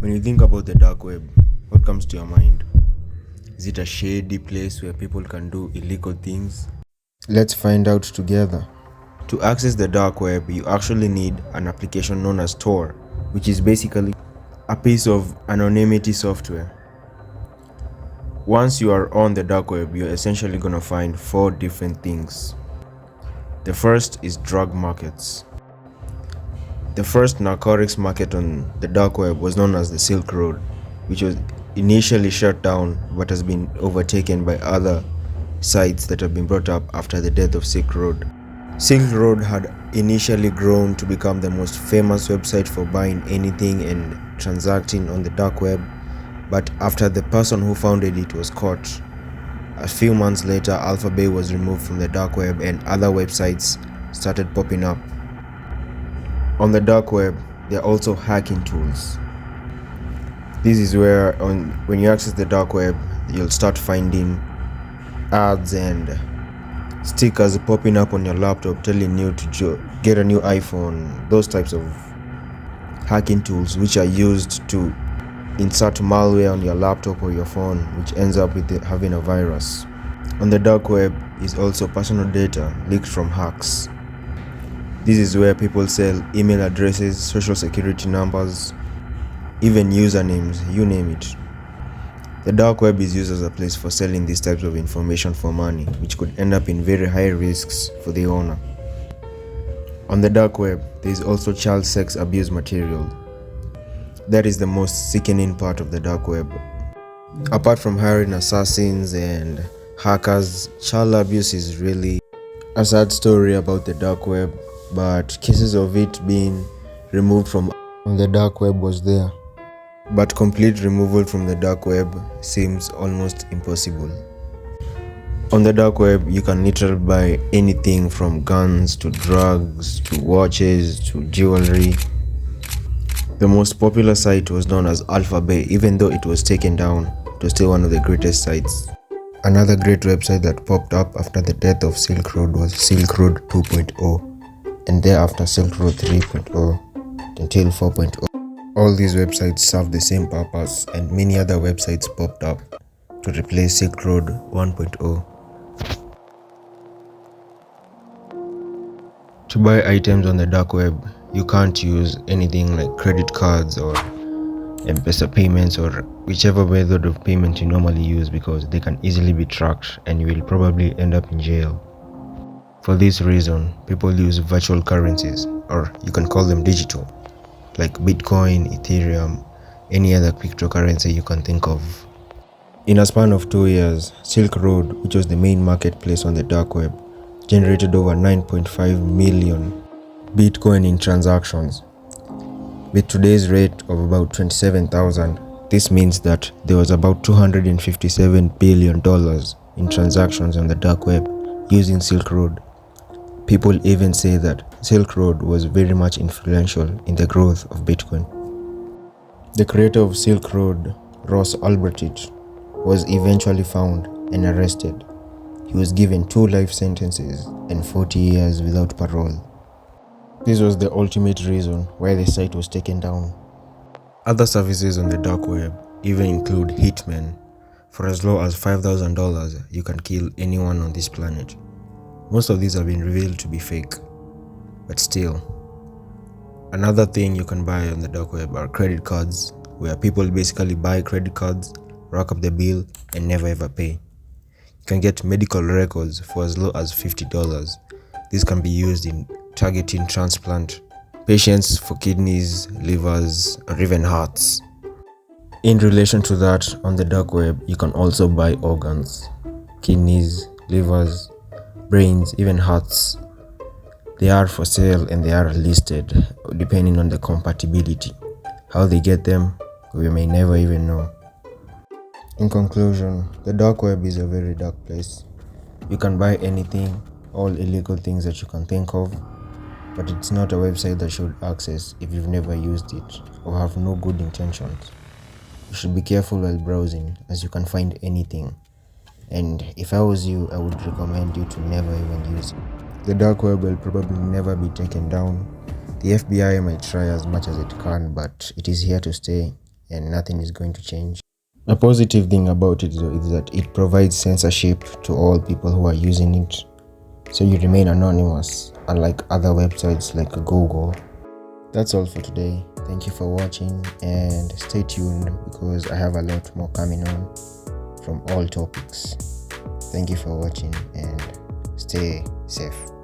When you think about the dark web, what comes to your mind? Is it a shady place where people can do illegal things? Let's find out together. To access the dark web, you actually need an application known as Tor, which is basically a piece of anonymity software. Once you are on the dark web, you're essentially going to find four different things. The first is drug markets. The first narcotics market on the dark web was known as the Silk Road, which was initially shut down but has been overtaken by other sites that have been brought up after the death of Silk Road. Silk Road had initially grown to become the most famous website for buying anything and transacting on the dark web, but after the person who founded it was caught, a few months later Alphabay was removed from the dark web and other websites started popping up. On the dark web, there are also hacking tools. This is where when you access the dark web, you'll start finding ads and stickers popping up on your laptop telling you to get a new iPhone. Those types of hacking tools which are used to insert malware on your laptop or your phone, which ends up with having a virus. On the dark web is also personal data leaked from hacks. This is where people sell email addresses, social security numbers, even usernames, you name it. The dark web is used as a place for selling these types of information for money, which could end up in very high risks for the owner. On the dark web, there is also child sex abuse material. That is the most sickening part of the dark web. Apart from hiring assassins and hackers, child abuse is really a sad story about the dark web, but cases of it being removed from on the dark web was there. But complete removal from the dark web seems almost impossible. On the dark web, you can literally buy anything from guns to drugs to watches to jewelry. The most popular site was known as Alphabay. Even though it was taken down, it was still one of the greatest sites. Another great website that popped up after the death of Silk Road was Silk Road 2.0, and thereafter Silk Road 3.0 until 4.0. All these websites serve the same purpose, and many other websites popped up to replace Silk Road 1.0. To buy items on the dark web, you can't use anything like credit cards or M-Pesa payments or whichever method of payment you normally use, because they can easily be tracked and you will probably end up in jail. For this reason, people use virtual currencies, or you can call them digital, like Bitcoin, Ethereum, any other cryptocurrency you can think of. In a span of 2 years, Silk Road, which was the main marketplace on the dark web, generated over 9.5 million Bitcoin in transactions. With today's rate of about 27,000, this means that there was about $257 billion in transactions on the dark web using Silk Road. People even say that Silk Road was very much influential in the growth of Bitcoin. The creator of Silk Road, Ross Ulbricht, was eventually found and arrested. He was given 2 life sentences and 40 years without parole. This was the ultimate reason why the site was taken down. Other services on the dark web even include hitmen. For as low as $5,000, you can kill anyone on this planet. Most of these have been revealed to be fake, but still. Another thing you can buy on the dark web are credit cards, where people basically buy credit cards, rack up the bill, and never ever pay. You can get medical records for as low as $50. This can be used in targeting transplant patients for kidneys, livers, or even hearts. In relation to that, on the dark web, you can also buy organs, kidneys, livers, brains, even hearts. They are for sale and they are listed depending on the compatibility. How they get them, we may never even know. In conclusion, the dark web is a very dark place. You can buy anything, all illegal things that you can think of, but it's not a website that you should access if you've never used it or have no good intentions. You should be careful while browsing, as you can find anything. And if I was you, I would recommend you to never even use it. The dark web will probably never be taken down. The FBI might try as much as it can, but it is here to stay, and nothing is going to change. A positive thing about it though is that it provides censorship to all people who are using it, so you remain anonymous, unlike other websites like Google. That's all for today. Thank you for watching, and stay tuned because I have a lot more coming on from all topics. Thank you for watching and stay safe.